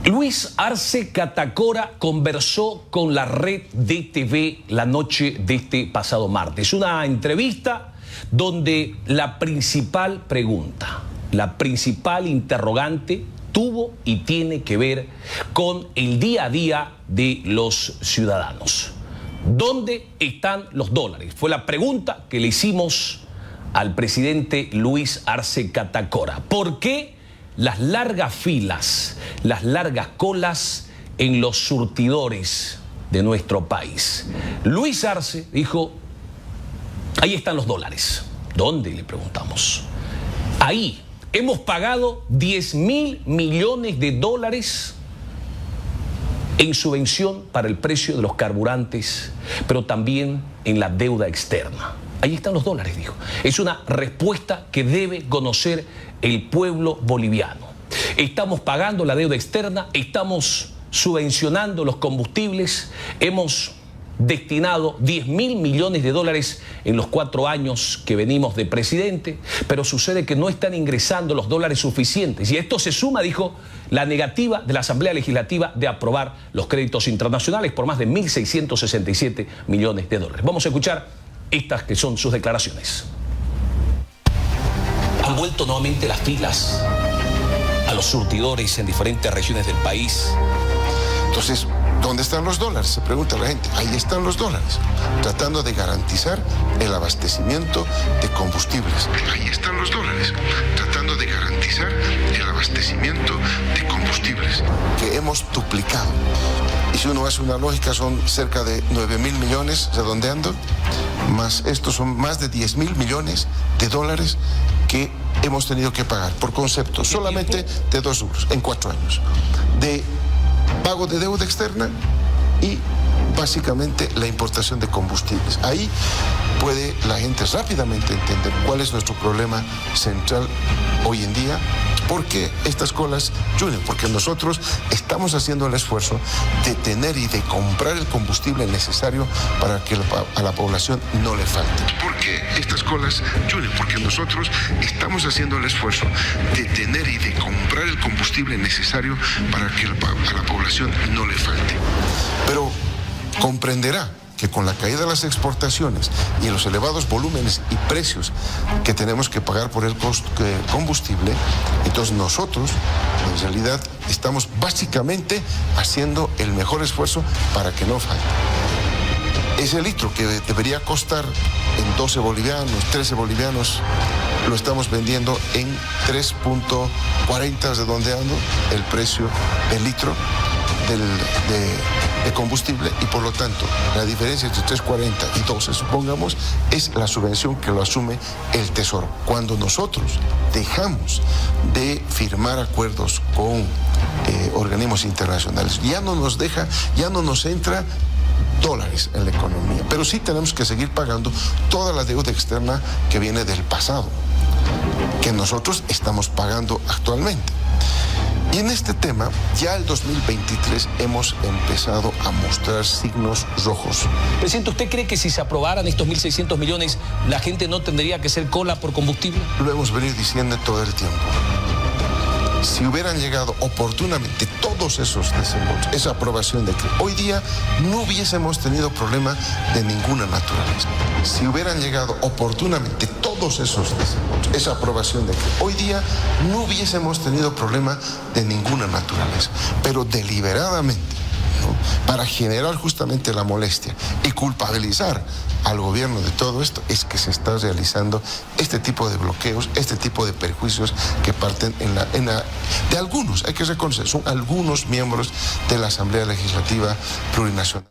Luis Arce Catacora conversó con la red DTV la noche de este pasado martes. Una entrevista donde la principal pregunta, la principal interrogante tuvo y tiene que ver con el día a día de los ciudadanos. ¿Dónde están los dólares? Fue la pregunta que le hicimos al presidente Luis Arce Catacora. ¿Por qué las largas filas, las largas colas en los surtidores de nuestro país? Luis Arce dijo, ahí están los dólares. ¿Dónde? Le preguntamos. Ahí hemos pagado 10.000 millones de dólares en subvención para el precio de los carburantes, pero también en la deuda externa. Ahí están los dólares, dijo. Es una respuesta que debe conocer el pueblo boliviano. Estamos pagando la deuda externa, estamos subvencionando los combustibles, hemos destinado 10.000 millones de dólares en los 4 años que venimos de presidente, pero sucede que no están ingresando los dólares suficientes. Y a esto se suma, dijo, la negativa de la Asamblea Legislativa de aprobar los créditos internacionales por más de 1.667 millones de dólares. Vamos a escuchar estas que son sus declaraciones. Han vuelto nuevamente las filas a los surtidores en diferentes regiones del país. Entonces, ¿dónde están los dólares? Se pregunta la gente. Ahí están los dólares, tratando de garantizar el abastecimiento de combustibles. Ahí están los dólares, tratando de garantizar el abastecimiento de combustibles, que hemos duplicado. Y si uno hace una lógica, son cerca de 9.000 millones, redondeando, más estos son más de 10.000 millones de dólares que hemos tenido que pagar por concepto solamente de 2 rubros en 4 años. De pago de deuda externa y básicamente la importación de combustibles. Ahí puede la gente rápidamente entender cuál es nuestro problema central hoy en día. ¿Por qué estas colas, Junior? Porque nosotros estamos haciendo el esfuerzo de tener y de comprar el combustible necesario para que a la población no le falte. ¿Por qué estas colas, Junior? Porque nosotros estamos haciendo el esfuerzo de tener y de comprar el combustible necesario para que a la población no le falte. Pero comprenderá que con la caída de las exportaciones y los elevados volúmenes y precios que tenemos que pagar por el combustible, entonces nosotros en realidad estamos básicamente haciendo el mejor esfuerzo para que no falte. Ese litro que debería costar en 12 bolivianos, 13 bolivianos, lo estamos vendiendo en 3.40 redondeando el precio del litro de combustible, y por lo tanto la diferencia entre 3.40 y 12, supongamos, es la subvención que lo asume el Tesoro. Cuando nosotros dejamos de firmar acuerdos con organismos internacionales, ya no nos entra dólares en la economía, pero sí tenemos que seguir pagando toda la deuda externa que viene del pasado, que nosotros estamos pagando actualmente. Y en este tema, ya el 2023 hemos empezado a mostrar signos rojos. Presidente, ¿usted cree que si se aprobaran estos 1.600 millones, la gente no tendría que hacer cola por combustible? Lo hemos venido diciendo todo el tiempo. Si hubieran llegado oportunamente todos esos desembolsos, esa aprobación de que hoy día no hubiésemos tenido problema de ninguna naturaleza. Si hubieran llegado oportunamente todos esos desembolsos, esa aprobación de que hoy día no hubiésemos tenido problema de ninguna naturaleza, pero deliberadamente, ¿no?, para generar justamente la molestia y culpabilizar al gobierno de todo esto, es que se está realizando este tipo de bloqueos, este tipo de perjuicios que parten de algunos, hay que reconocer, son algunos miembros de la Asamblea Legislativa Plurinacional.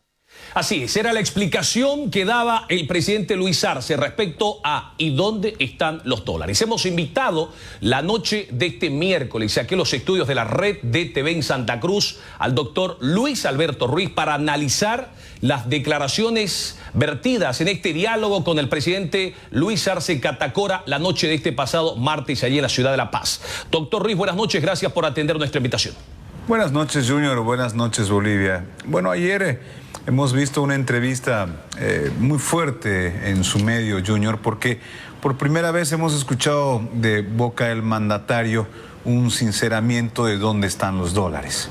Así es, era la explicación que daba el presidente Luis Arce respecto a ¿y dónde están los dólares? Hemos invitado la noche de este miércoles aquí en los estudios de la red DTV en Santa Cruz al doctor Luis Alberto Ruiz para analizar las declaraciones vertidas en este diálogo con el presidente Luis Arce Catacora la noche de este pasado martes allí en la ciudad de La Paz. Doctor Ruiz, buenas noches, gracias por atender nuestra invitación. Buenas noches, Junior, buenas noches, Bolivia. Bueno, ayer hemos visto una entrevista muy fuerte en su medio, Junior, porque por primera vez hemos escuchado de boca del mandatario un sinceramiento de dónde están los dólares.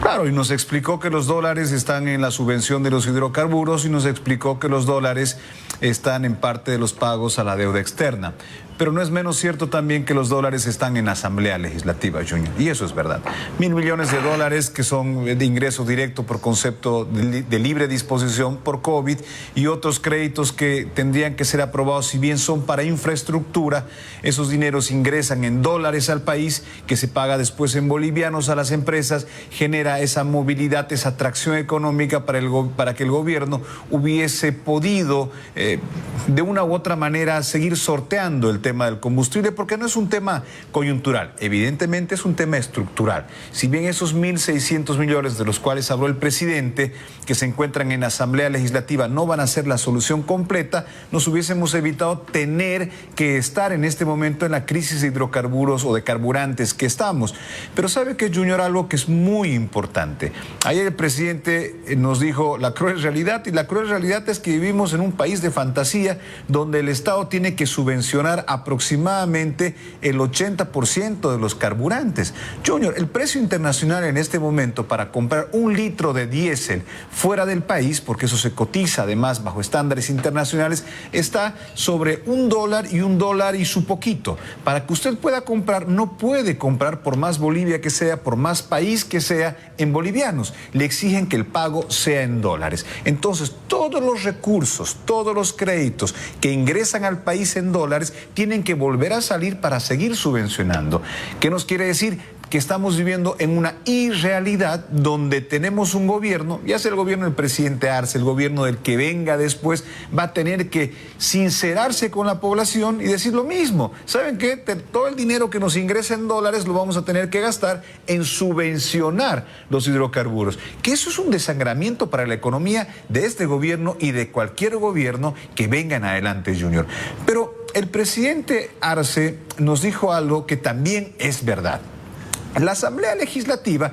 Claro, y nos explicó que los dólares están en la subvención de los hidrocarburos y nos explicó que los dólares están en parte de los pagos a la deuda externa. Pero no es menos cierto también que los dólares están en la Asamblea Legislativa, Junior. Y eso es verdad. 1.000 millones de dólares que son de ingreso directo por concepto de libre disposición por COVID y otros créditos que tendrían que ser aprobados, si bien son para infraestructura, esos dineros ingresan en dólares al país, que se paga después en bolivianos a las empresas, genera esa movilidad, esa atracción económica para que el gobierno hubiese podido de una u otra manera seguir sorteando el tema del combustible, porque no es un tema coyuntural, evidentemente es un tema estructural. Si bien esos 1.600 millones de los cuales habló el presidente, que se encuentran en la Asamblea Legislativa, no van a ser la solución completa, nos hubiésemos evitado tener que estar en este momento en la crisis de hidrocarburos o de carburantes que estamos. Pero sabe que, Junior, algo que es muy importante. Ayer el presidente nos dijo la cruel realidad, y la cruel realidad es que vivimos en un país de fantasía donde el Estado tiene que subvencionar aproximadamente el 80% de los carburantes. Junior, el precio internacional en este momento para comprar 1 litro de diésel fuera del país, porque eso se cotiza además bajo estándares internacionales, está sobre $1 y $1 y su poquito. Para que usted pueda comprar, no puede comprar por más Bolivia que sea, por más país que sea, en bolivianos. Le exigen que el pago sea en dólares. Entonces, todos los recursos, todos los créditos que ingresan al país en dólares tienen que volver a salir para seguir subvencionando. ¿Qué nos quiere decir? Que estamos viviendo en una irrealidad donde tenemos un gobierno, ya sea el gobierno del presidente Arce, el gobierno del que venga después, va a tener que sincerarse con la población y decir lo mismo. ¿Saben qué? Todo el dinero que nos ingresa en dólares lo vamos a tener que gastar en subvencionar los hidrocarburos. Que eso es un desangramiento para la economía de este gobierno y de cualquier gobierno que venga en adelante, Junior. Pero el presidente Arce nos dijo algo que también es verdad. La Asamblea Legislativa,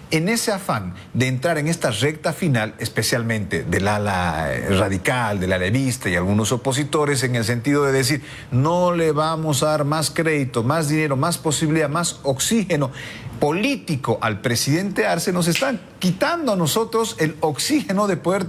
en ese afán de entrar en esta recta final, especialmente del ala radical, del alevista y algunos opositores, en el sentido de decir, no le vamos a dar más crédito, más dinero, más posibilidad, más oxígeno político al presidente Arce, nos están quitando a nosotros el oxígeno de poder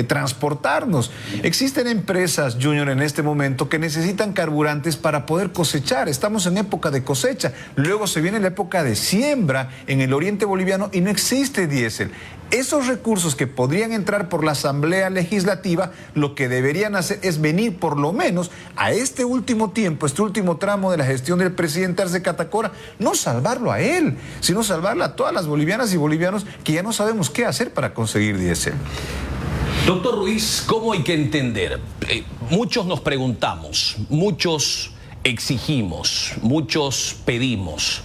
transportarnos. Existen empresas, Junior, en este momento que necesitan carburantes para poder cosechar. Estamos en época de cosecha, luego se viene la época de siembra en el oriente boliviano y no existe diésel. Esos recursos que podrían entrar por la Asamblea Legislativa, lo que deberían hacer es venir por lo menos a este último tiempo, este último tramo de la gestión del presidente Arce Catacora, no salvarlo a él, sino salvarla a todas las bolivianas y bolivianos que ya no sabemos qué hacer para conseguir diésel. Doctor Ruiz, ¿cómo hay que entender? Muchos nos preguntamos, muchos exigimos, muchos pedimos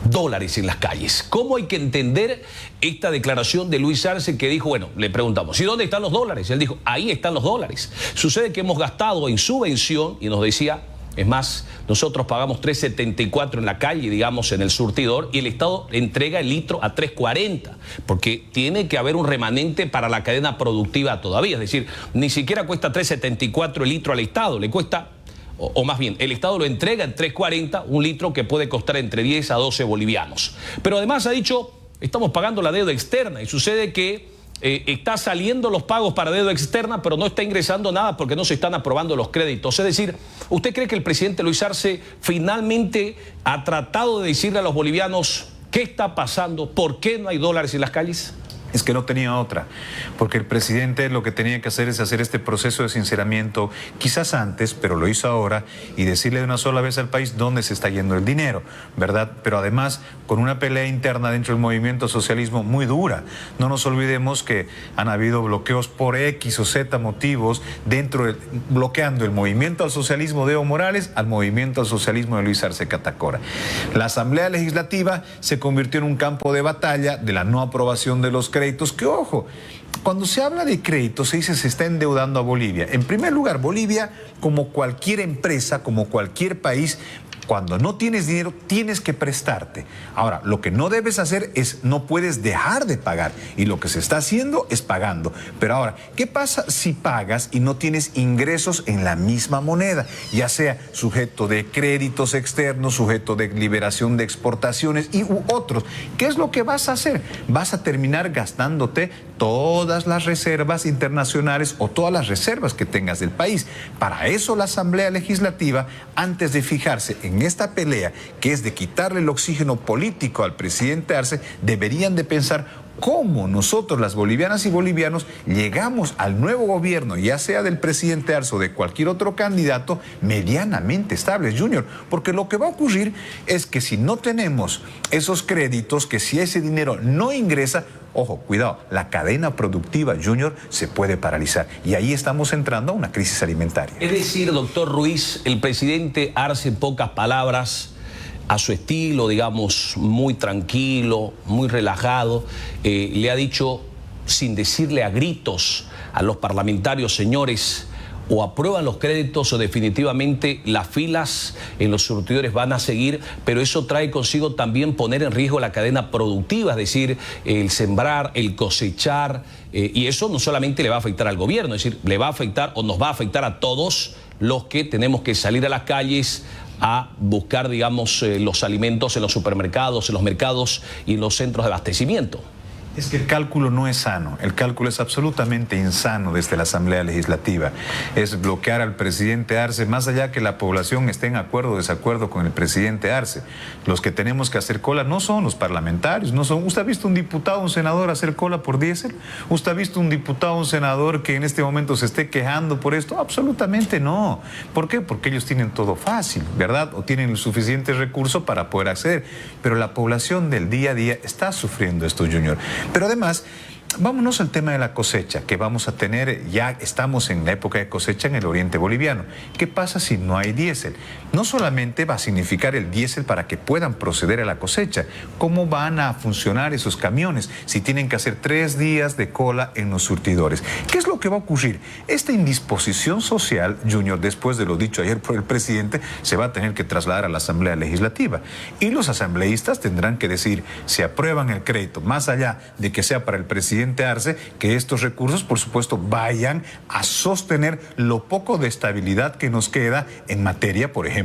dólares en las calles. ¿Cómo hay que entender esta declaración de Luis Arce que dijo, bueno, le preguntamos, ¿y dónde están los dólares? Él dijo, ahí están los dólares. Sucede que hemos gastado en subvención, y nos decía, es más, nosotros pagamos 3.74 en la calle, digamos, en el surtidor, y el Estado entrega el litro a 3.40, porque tiene que haber un remanente para la cadena productiva todavía. Es decir, ni siquiera cuesta 3.74 el litro al Estado, le cuesta, o más bien, el Estado lo entrega en 3.40, un litro que puede costar entre 10 a 12 bolivianos. Pero además ha dicho, estamos pagando la deuda externa, y sucede que está saliendo los pagos para deuda externa, pero no está ingresando nada porque no se están aprobando los créditos. Es decir, ¿usted cree que el presidente Luis Arce finalmente ha tratado de decirle a los bolivianos qué está pasando, por qué no hay dólares en las calles? Es que no tenía otra, porque el presidente lo que tenía que hacer es hacer este proceso de sinceramiento, quizás antes, pero lo hizo ahora, y decirle de una sola vez al país dónde se está yendo el dinero, ¿verdad? Pero además, con una pelea interna dentro del movimiento socialismo muy dura. No nos olvidemos que han habido bloqueos por X o Z motivos, bloqueando el movimiento al socialismo de Evo Morales al movimiento al socialismo de Luis Arce Catacora. La Asamblea Legislativa se convirtió en un campo de batalla de la no aprobación de los créditos, que ojo, cuando se habla de créditos se dice se está endeudando a Bolivia. En primer lugar, Bolivia, como cualquier empresa, como cualquier país, Cuando no tienes dinero, tienes que prestarte. Ahora, lo que no debes hacer es, no puedes dejar de pagar. Y lo que se está haciendo es pagando. Pero ahora, ¿qué pasa si pagas y no tienes ingresos en la misma moneda? Ya sea sujeto de créditos externos, sujeto de liberación de exportaciones y u otros. ¿Qué es lo que vas a hacer? Vas a terminar gastándote todas las reservas internacionales o todas las reservas que tengas del país. Para eso la Asamblea Legislativa, antes de fijarse en esta pelea, que es de quitarle el oxígeno político al presidente Arce, deberían de pensar cómo nosotros, las bolivianas y bolivianos, llegamos al nuevo gobierno, ya sea del presidente Arce o de cualquier otro candidato, medianamente estables, Junior. Porque lo que va a ocurrir es que si no tenemos esos créditos, que si ese dinero no ingresa, ojo, cuidado, la cadena productiva, Junior, se puede paralizar. Y ahí estamos entrando a una crisis alimentaria. Es decir, doctor Ruiz, el presidente Arce, en pocas palabras, a su estilo, digamos, muy tranquilo, muy relajado, le ha dicho, sin decirle a gritos a los parlamentarios, señores, o aprueban los créditos o definitivamente las filas en los surtidores van a seguir, pero eso trae consigo también poner en riesgo la cadena productiva, es decir, el sembrar, el cosechar, y eso no solamente le va a afectar al gobierno, es decir, le va a afectar o nos va a afectar a todos los que tenemos que salir a las calles a buscar, digamos, los alimentos en los supermercados, en los mercados y en los centros de abastecimiento. Es que el cálculo no es sano, el cálculo es absolutamente insano desde la Asamblea Legislativa. Es bloquear al presidente Arce, más allá que la población esté en acuerdo o desacuerdo con el presidente Arce. Los que tenemos que hacer cola no son los parlamentarios, no son. ¿Usted ha visto un diputado o un senador hacer cola por diésel? ¿Usted ha visto un diputado o un senador que en este momento se esté quejando por esto? Absolutamente no. ¿Por qué? Porque ellos tienen todo fácil, ¿verdad? O tienen el suficiente recurso para poder acceder. Pero la población del día a día está sufriendo esto, Junior. Pero además, vámonos al tema de la cosecha, que vamos a tener, ya estamos en la época de cosecha en el oriente boliviano. ¿Qué pasa si no hay diésel? No solamente va a significar el diésel para que puedan proceder a la cosecha, ¿cómo van a funcionar esos camiones si tienen que hacer 3 días de cola en los surtidores? ¿Qué es lo que va a ocurrir? Esta indisposición social, Junior, después de lo dicho ayer por el presidente, se va a tener que trasladar a la Asamblea Legislativa. Y los asambleístas tendrán que decir si aprueban el crédito, más allá de que sea para el presidente Arce, que estos recursos, por supuesto, vayan a sostener lo poco de estabilidad que nos queda en materia, por ejemplo,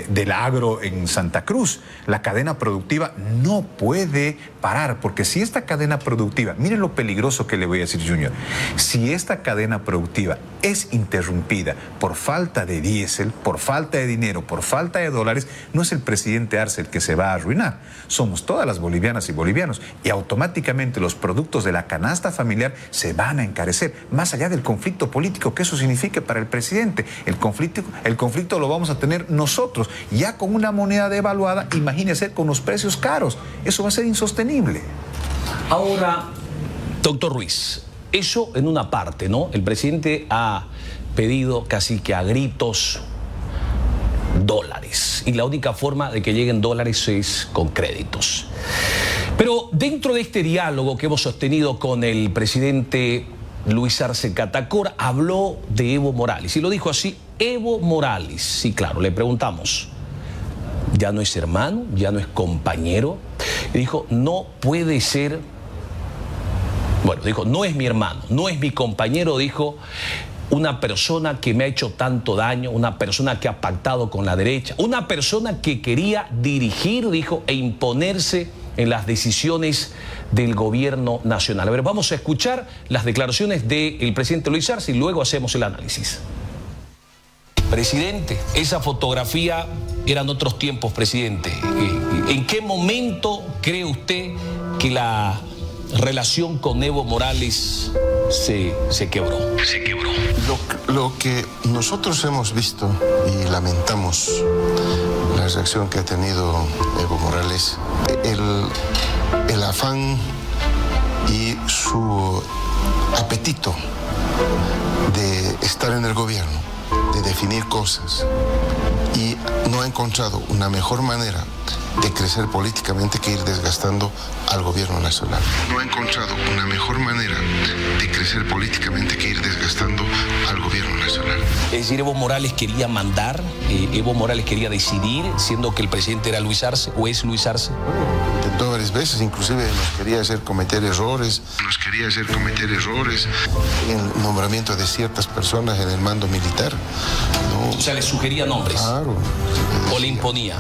del agro en Santa Cruz. La cadena productiva no puede parar, porque si esta cadena productiva, miren lo peligroso que le voy a decir, Junior, si esta cadena productiva es interrumpida por falta de diésel, por falta de dinero, por falta de dólares, no es el presidente Arce el que se va a arruinar, somos todas las bolivianas y bolivianos, y automáticamente los productos de la canasta familiar se van a encarecer, más allá del conflicto político que eso signifique para el presidente. El conflicto lo vamos a tener nosotros, ya con una moneda devaluada, imagínese con los precios caros, eso va a ser insostenible. Ahora, doctor Ruiz, eso en una parte, ¿no? El presidente ha pedido casi que a gritos dólares, y la única forma de que lleguen dólares es con créditos. Pero dentro de este diálogo que hemos sostenido con el presidente Luis Arce Catacora, habló de Evo Morales, y lo dijo así: Evo Morales. Sí, claro, le preguntamos, ¿ya no es hermano? ¿Ya no es compañero? Y dijo, no puede ser, bueno, dijo, no es mi hermano, no es mi compañero, dijo, una persona que me ha hecho tanto daño, una persona que ha pactado con la derecha, una persona que quería dirigir, dijo, e imponerse en las decisiones del gobierno nacional. A ver, vamos a escuchar las declaraciones del presidente Luis Arce y luego hacemos el análisis. Presidente, esa fotografía eran otros tiempos, presidente. ¿En qué momento cree usted que la relación con Evo Morales se quebró? Se quebró. Lo que nosotros hemos visto y lamentamos la reacción que ha tenido Evo Morales, el afán y su apetito de estar en el gobierno, de definir cosas, y no ha encontrado una mejor manera de crecer políticamente que ir desgastando al gobierno nacional. No ha encontrado una mejor manera de crecer políticamente que ir desgastando al gobierno nacional. Es decir, Evo Morales quería mandar, Evo Morales quería decidir, siendo que el presidente era Luis Arce, o es Luis Arce. Intentó varias veces, inclusive nos quería hacer cometer errores. En el nombramiento de ciertas personas en el mando militar. ¿No? O sea, le sugería nombres. Claro. O le imponía.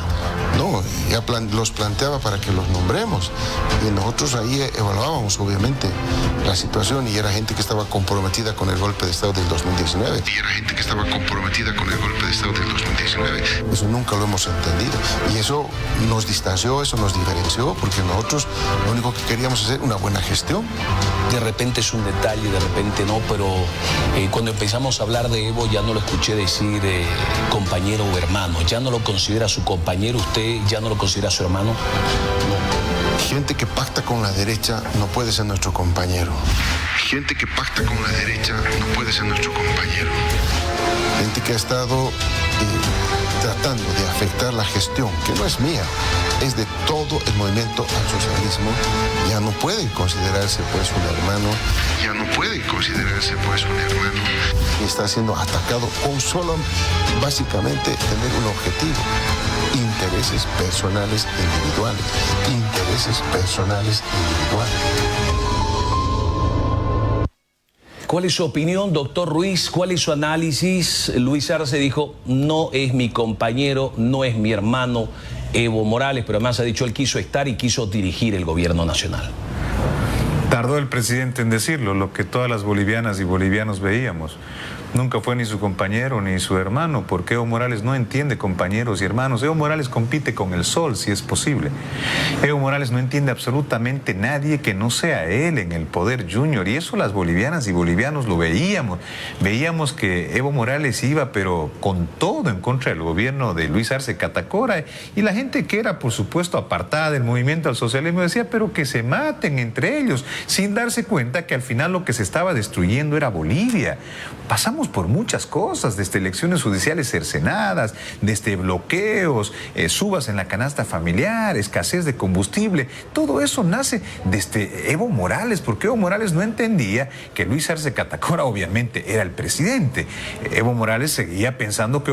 No, ya los planteaba para que los nombremos. Y nosotros ahí evaluábamos, obviamente, la situación, y era gente que estaba comprometida con el golpe de Estado del 2019. Eso nunca lo hemos entendido. Y eso nos distanció, eso nos diferenció, porque nosotros lo único que queríamos es hacer una buena gestión. De repente es un detalle, de repente no, pero cuando empezamos a hablar de Evo ya no lo escuché decir compañero o hermano. ¿Ya no lo considera su compañero? ¿Usted ya no lo considera su hermano? No. Gente que pacta con la derecha no puede ser nuestro compañero. Gente que ha estado tratando de afectar la gestión, que no es mía, es de todo el movimiento al socialismo, ya no puede considerarse pues un hermano. Y está siendo atacado con solo, básicamente, tener un objetivo: intereses personales individuales. ¿Cuál es su opinión, doctor Ruiz? ¿Cuál es su análisis? Luis Arce dijo, no es mi compañero, no es mi hermano Evo Morales, pero además ha dicho él quiso estar y quiso dirigir el gobierno nacional. Tardó el presidente en decirlo, lo que todas las bolivianas y bolivianos veíamos. Nunca fue ni su compañero ni su hermano, porque Evo Morales no entiende compañeros y hermanos. Evo Morales compite con el sol, si es posible. Evo Morales no entiende absolutamente nadie que no sea él en el poder, Junior. Y eso las bolivianas y bolivianos lo veíamos. Veíamos que Evo Morales iba, pero con todo, en contra del gobierno de Luis Arce Catacora. Y la gente que era, por supuesto, apartada del movimiento al socialismo decía, pero que se maten entre ellos, sin darse cuenta que al final lo que se estaba destruyendo era Bolivia. Pasamos por muchas cosas, desde elecciones judiciales cercenadas, desde bloqueos, subas en la canasta familiar, escasez de combustible. Todo eso nace desde Evo Morales, porque Evo Morales no entendía que Luis Arce Catacora obviamente era el presidente. Evo Morales seguía pensando que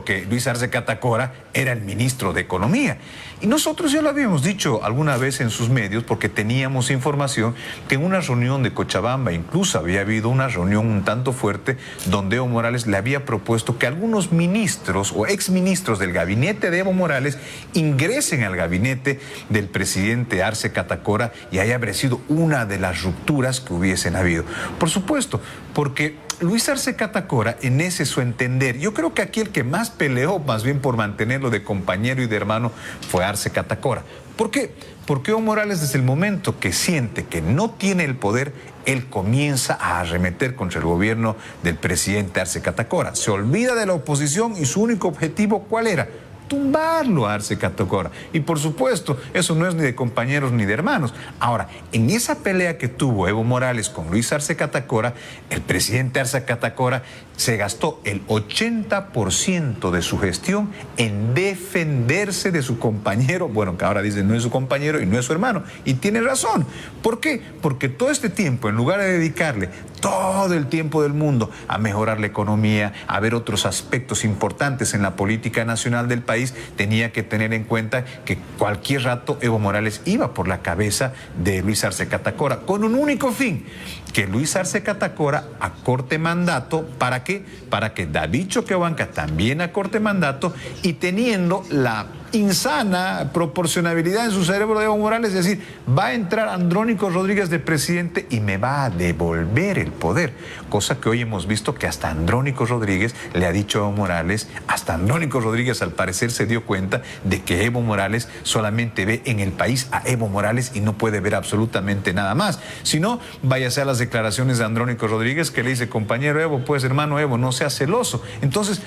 que Luis Arce Catacora era el ministro de Economía. Y nosotros ya lo habíamos dicho alguna vez en sus medios, porque teníamos información que en una reunión de Cochabamba incluso había habido una reunión un tanto fuerte donde Evo Morales le había propuesto que algunos ministros o exministros del gabinete de Evo Morales ingresen al gabinete del presidente Arce Catacora, y ahí habría sido una de las rupturas que hubiesen habido. Por supuesto, porque Luis Arce Catacora, en ese su entender, yo creo que aquí el que más peleó, más bien por mantenerlo de compañero y de hermano, fue Arce Catacora. ¿Por qué? Porque Evo Morales, desde el momento que siente que no tiene el poder, él comienza a arremeter contra el gobierno del presidente Arce Catacora. Se olvida de la oposición y su único objetivo, ¿cuál era? Tumbarlo a Arce Catacora. Y por supuesto, eso no es ni de compañeros ni de hermanos. Ahora, en esa pelea que tuvo Evo Morales con Luis Arce Catacora, el presidente Arce Catacora se gastó el 80% de su gestión en defenderse de su compañero, bueno, que ahora dicen no es su compañero y no es su hermano. Y tiene razón. ¿Por qué? Porque todo este tiempo, en lugar de dedicarle todo el tiempo del mundo a mejorar la economía, a ver otros aspectos importantes en la política nacional del país, tenía que tener en cuenta que cualquier rato Evo Morales iba por la cabeza de Luis Arce Catacora, con un único fin: que Luis Arce Catacora acorte mandato. ¿Para qué? Para que David Choquehuanca también acorte mandato, y teniendo la insana proporcionabilidad en su cerebro de Evo Morales, es decir, va a entrar Andrónico Rodríguez de presidente y me va a devolver el poder, cosa que hoy hemos visto que hasta Andrónico Rodríguez le ha dicho a Evo Morales. Hasta Andrónico Rodríguez al parecer se dio cuenta de que Evo Morales solamente ve en el país a Evo Morales y no puede ver absolutamente nada más. Si no, váyase a las declaraciones de Andrónico Rodríguez, que le dice: compañero Evo, pues hermano Evo, no seas celoso. Entonces,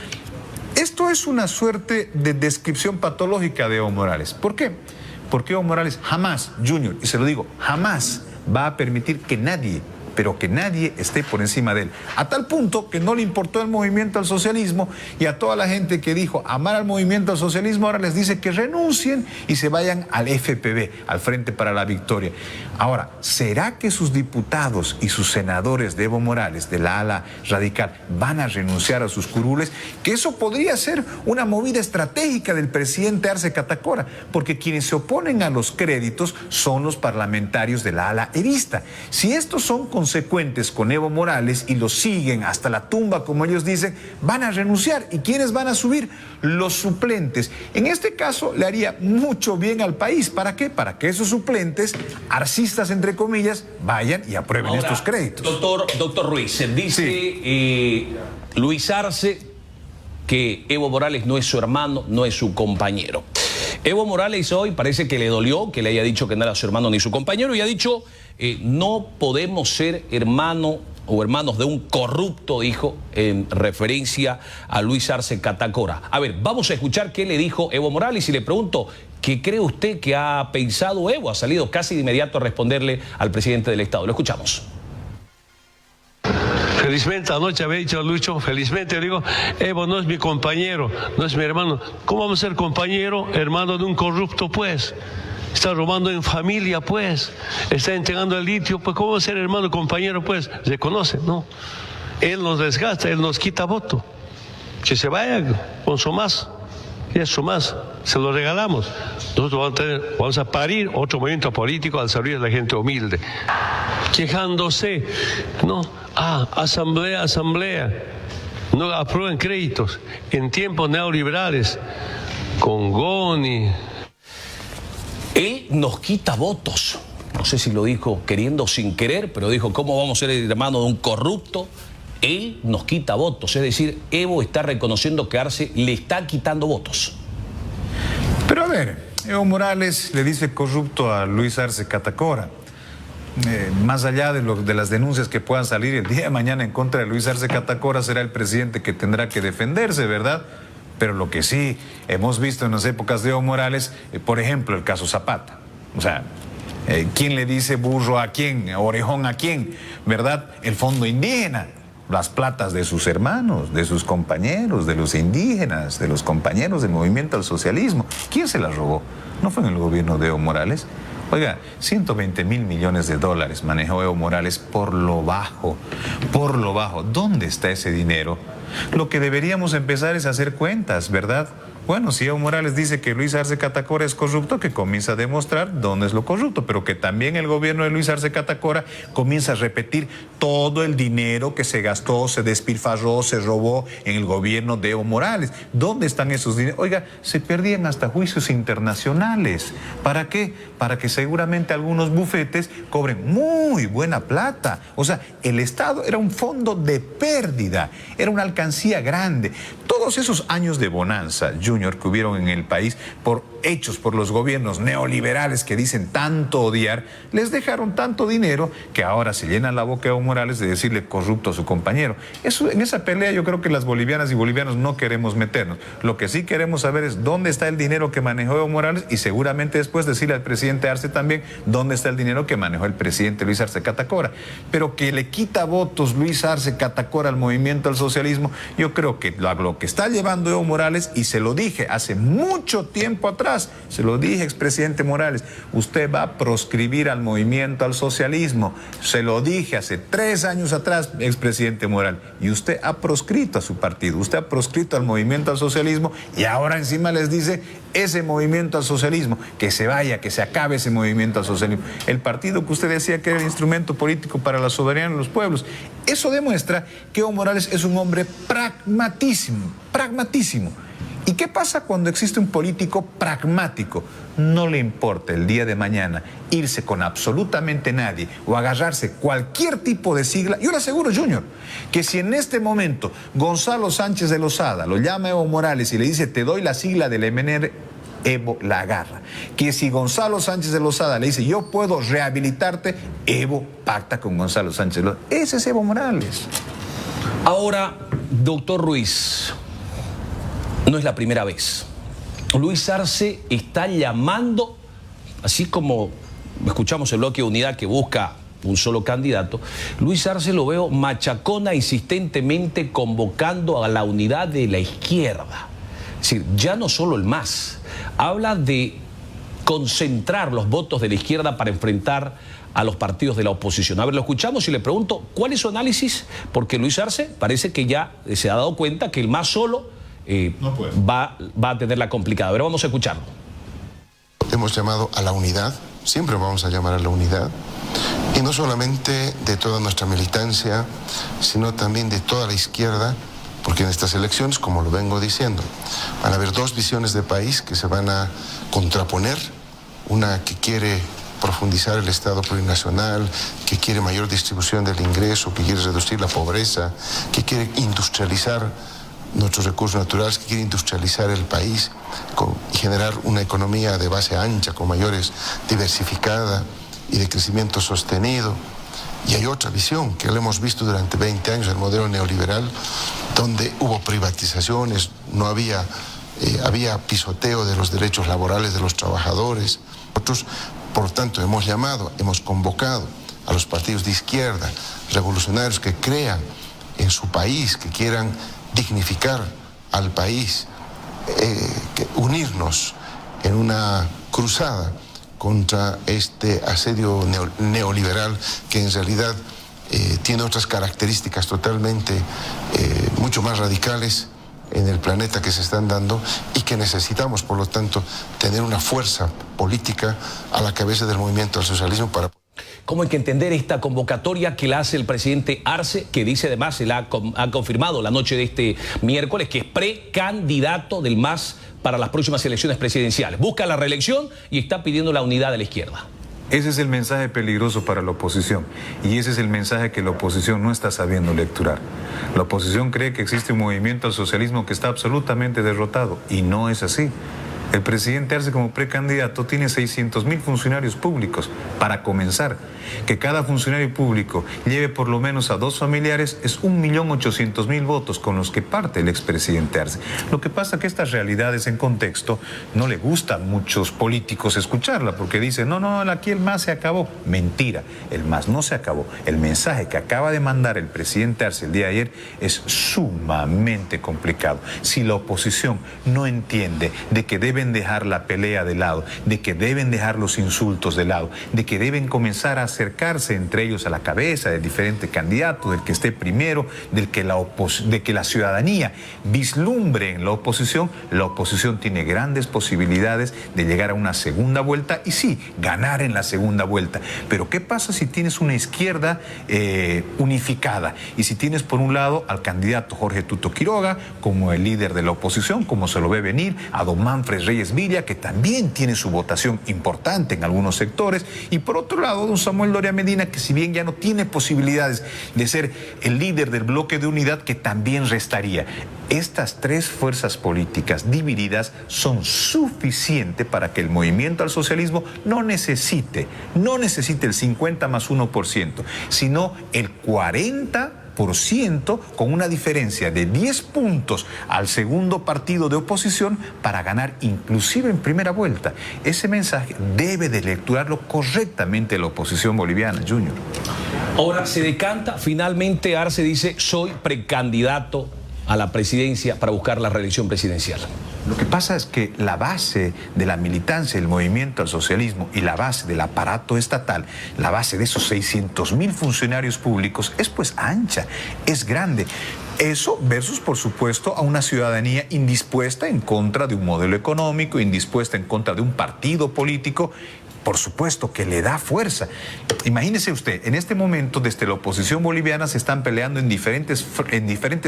esto es una suerte de descripción patológica de Evo Morales. ¿Por qué? Porque Evo Morales jamás, Junior, y se lo digo, jamás va a permitir que nadie pero que nadie esté por encima de él. A tal punto que no le importó el movimiento al socialismo, y a toda la gente que dijo amar al movimiento al socialismo ahora les dice que renuncien y se vayan al FPV, al Frente para la Victoria. Ahora, ¿será que sus diputados y sus senadores de Evo Morales, de la ala radical, van a renunciar a sus curules? Que eso podría ser una movida estratégica del presidente Arce Catacora, porque quienes se oponen a los créditos son los parlamentarios de la ala evista. Si estos son consecuentes con Evo Morales y lo siguen hasta la tumba, como ellos dicen, van a renunciar. ¿Y quiénes van a subir? Los suplentes. En este caso le haría mucho bien al país. ¿Para qué? Para que esos suplentes, arcistas entre comillas, vayan y aprueben ahora estos créditos. Doctor Ruiz, se dice Luis Arce que Evo Morales no es su hermano, no es su compañero. Evo Morales hoy parece que le dolió que le haya dicho que no era su hermano ni su compañero, y ha dicho no podemos ser hermanos de un corrupto, dijo, en referencia a Luis Arce Catacora. A ver, vamos a escuchar qué le dijo Evo Morales y le pregunto, ¿qué cree usted que ha pensado Evo? Ha salido casi de inmediato a responderle al presidente del Estado. Lo escuchamos. Felizmente anoche había dicho a Lucho, felizmente le digo, Evo no es mi compañero, no es mi hermano. ¿Cómo vamos a ser compañero, hermano de un corrupto, pues? Está robando en familia, pues. Está entregando el litio, pues. ¿Cómo va a ser hermano, compañero, pues? Se conoce, ¿no? Él nos desgasta, él nos quita voto. Que se vaya con su más. Y eso más, se lo regalamos. Nosotros vamos a parir otro movimiento político al servicio de la gente humilde. Quejándose, ¿no? Asamblea. No aprueben créditos en tiempos neoliberales. Con Goni. Él nos quita votos. No sé si lo dijo queriendo o sin querer, pero dijo, ¿cómo vamos a ser el hermano de un corrupto? Él nos quita votos. Es decir, Evo está reconociendo que Arce le está quitando votos. Pero a ver, Evo Morales le dice corrupto a Luis Arce Catacora. Más allá de las denuncias que puedan salir el día de mañana en contra de Luis Arce Catacora, será el presidente que tendrá que defenderse, ¿verdad? Pero lo que sí hemos visto en las épocas de Evo Morales, por ejemplo, el caso Zapata. O sea, ¿quién le dice burro a quién, orejón a quién? ¿Verdad? El fondo indígena, las platas de sus hermanos, de sus compañeros, de los indígenas, de los compañeros del movimiento al socialismo. ¿Quién se las robó? ¿No fue en el gobierno de Evo Morales? Oiga, 120 mil millones de dólares manejó Evo Morales por lo bajo, por lo bajo. ¿Dónde está ese dinero? Lo que deberíamos empezar es hacer cuentas, ¿verdad? Bueno, si Evo Morales dice que Luis Arce Catacora es corrupto, que comienza a demostrar dónde es lo corrupto, pero que también el gobierno de Luis Arce Catacora comienza a repetir todo el dinero que se gastó, se despilfarró, se robó en el gobierno de Evo Morales. ¿Dónde están esos dineros? Oiga, se perdían hasta juicios internacionales. ¿Para qué? Para que seguramente algunos bufetes cobren muy buena plata. O sea, el Estado era un fondo de pérdida, era una alcancía grande. Todos esos años de bonanza, Junior, que hubieron en el país hechos por los gobiernos neoliberales que dicen tanto odiar, les dejaron tanto dinero que ahora se llena la boca de Evo Morales de decirle corrupto a su compañero. En esa pelea yo creo que las bolivianas y bolivianos no queremos meternos. Lo que sí queremos saber es dónde está el dinero que manejó Evo Morales y seguramente después decirle al presidente Arce también dónde está el dinero que manejó el presidente Luis Arce Catacora. Pero que le quita votos Luis Arce Catacora al movimiento al socialismo, yo creo que lo que está llevando Evo Morales, y se lo dije hace mucho tiempo atrás, se lo dije, expresidente Morales, usted va a proscribir al movimiento al socialismo. Se lo dije hace 3 años atrás, expresidente Morales, y usted ha proscrito a su partido, usted ha proscrito al movimiento al socialismo, y ahora encima les dice ese movimiento al socialismo, que se vaya, que se acabe ese movimiento al socialismo. El partido que usted decía que era el instrumento político para la soberanía de los pueblos. Eso demuestra que Evo Morales es un hombre pragmatísimo. ¿Y qué pasa cuando existe un político pragmático? No le importa el día de mañana irse con absolutamente nadie o agarrarse cualquier tipo de sigla. Yo le aseguro, Junior, que si en este momento Gonzalo Sánchez de Lozada lo llama a Evo Morales y le dice te doy la sigla del MNR, Evo la agarra. Que si Gonzalo Sánchez de Lozada le dice yo puedo rehabilitarte, Evo pacta con Gonzalo Sánchez de Lozada. Ese es Evo Morales. Ahora, doctor Ruiz, no es la primera vez. Luis Arce está llamando, así como escuchamos el bloque de unidad que busca un solo candidato, Luis Arce lo veo machacona insistentemente convocando a la unidad de la izquierda. Es decir, ya no solo el MAS, habla de concentrar los votos de la izquierda para enfrentar a los partidos de la oposición. A ver, lo escuchamos y le pregunto, ¿cuál es su análisis? Porque Luis Arce parece que ya se ha dado cuenta que el MAS solo va a tenerla complicada. A ver, vamos a escucharlo. Hemos llamado a la unidad, siempre vamos a llamar a la unidad, y no solamente de toda nuestra militancia, sino también de toda la izquierda, porque en estas elecciones, como lo vengo diciendo, van a haber dos visiones de país que se van a contraponer, una que quiere profundizar el Estado plurinacional, que quiere mayor distribución del ingreso, que quiere reducir la pobreza, que quiere industrializar nuestros recursos naturales, que quiere industrializar el país y generar una economía de base ancha, con mayores diversificada y de crecimiento sostenido. Y hay otra visión que lo hemos visto durante 20 años, el modelo neoliberal, donde hubo privatizaciones, no había, había pisoteo de los derechos laborales de los trabajadores. Nosotros, por lo tanto, hemos convocado a los partidos de izquierda, revolucionarios que crean en su país, que quieran dignificar al país, unirnos en una cruzada contra este asedio neoliberal que en realidad tiene otras características totalmente mucho más radicales en el planeta que se están dando y que necesitamos, por lo tanto, tener una fuerza política a la cabeza del movimiento al socialismo para... ¿Cómo hay que entender esta convocatoria que la hace el presidente Arce, que dice además, se la ha confirmado la noche de este miércoles, que es precandidato del MAS para las próximas elecciones presidenciales? Busca la reelección y está pidiendo la unidad de la izquierda. Ese es el mensaje peligroso para la oposición y ese es el mensaje que la oposición no está sabiendo lecturar. La oposición cree que existe un movimiento al socialismo que está absolutamente derrotado y no es así. El presidente Arce como precandidato tiene 600.000 funcionarios públicos. Para comenzar, que cada funcionario público lleve por lo menos a 2 familiares es 1.800.000 votos con los que parte el expresidente Arce. Lo que pasa es que estas realidades en contexto no le gustan a muchos políticos escucharla porque dicen, no, aquí el MAS se acabó. Mentira, el MAS no se acabó. El mensaje que acaba de mandar el presidente Arce el día de ayer es sumamente complicado. Si la oposición no entiende de que deben dejar la pelea de lado, de que deben dejar los insultos de lado, de que deben comenzar a acercarse entre ellos a la cabeza del diferente candidato, del que esté primero, de que la ciudadanía vislumbre en la oposición tiene grandes posibilidades de llegar a una segunda vuelta y sí, ganar en la segunda vuelta. Pero ¿qué pasa si tienes una izquierda unificada? Y si tienes por un lado al candidato Jorge Tuto Quiroga como el líder de la oposición, como se lo ve venir, a don Manfred Reyes Villa, que también tiene su votación importante en algunos sectores, y por otro lado don Samuel Doria Medina, que si bien ya no tiene posibilidades de ser el líder del bloque de unidad, que también restaría. Estas tres fuerzas políticas divididas son suficientes para que el movimiento al socialismo no necesite el 50 más 1%, sino el 40% con una diferencia de 10 puntos al segundo partido de oposición para ganar inclusive en primera vuelta. Ese mensaje debe de lecturarlo correctamente la oposición boliviana, Junior. Ahora se decanta, finalmente Arce dice, soy precandidato a la presidencia para buscar la reelección presidencial. Lo que pasa es que la base de la militancia del movimiento al socialismo y la base del aparato estatal, la base de esos 600.000 funcionarios públicos es pues ancha, es grande. Eso versus, por supuesto, a una ciudadanía indispuesta en contra de un modelo económico, indispuesta en contra de un partido político, por supuesto que le da fuerza. Imagínese usted, en este momento desde la oposición boliviana se están peleando en diferentes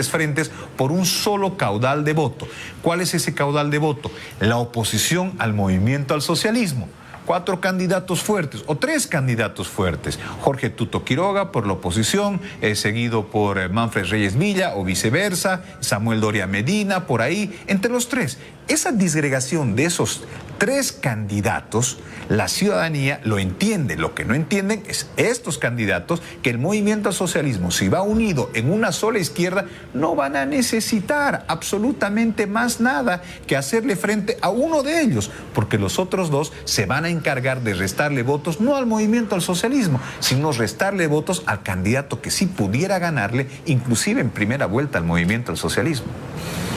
frentes por un solo caudal de voto. ¿Cuál es ese caudal de voto? La oposición al movimiento al socialismo. 4 candidatos fuertes o 3 candidatos fuertes. Jorge Tuto Quiroga por la oposición, seguido por Manfred Reyes Villa o viceversa, Samuel Doria Medina por ahí, entre los 3. Esa disgregación de esos 3 candidatos, la ciudadanía lo entiende. Lo que no entienden es estos candidatos que el movimiento al socialismo, si va unido en una sola izquierda, no van a necesitar absolutamente más nada que hacerle frente a uno de ellos, porque los otros dos se van a encargar de restarle votos no al movimiento al socialismo, sino restarle votos al candidato que sí pudiera ganarle, inclusive en primera vuelta, al movimiento al socialismo.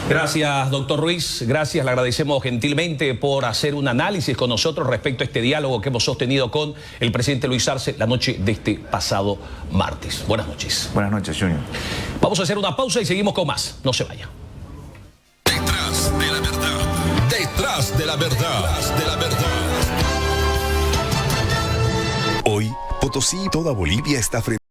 Gracias, doctor Ruiz. Gracias, le agradecemos gentilmente por hacer un análisis con nosotros respecto a este diálogo que hemos sostenido con el presidente Luis Arce la noche de este pasado martes. Buenas noches. Buenas noches, Junior. Vamos a hacer una pausa y seguimos con más. No se vaya. Detrás de la verdad. Detrás de la verdad. Detrás de la verdad. Hoy, Potosí y toda Bolivia está frente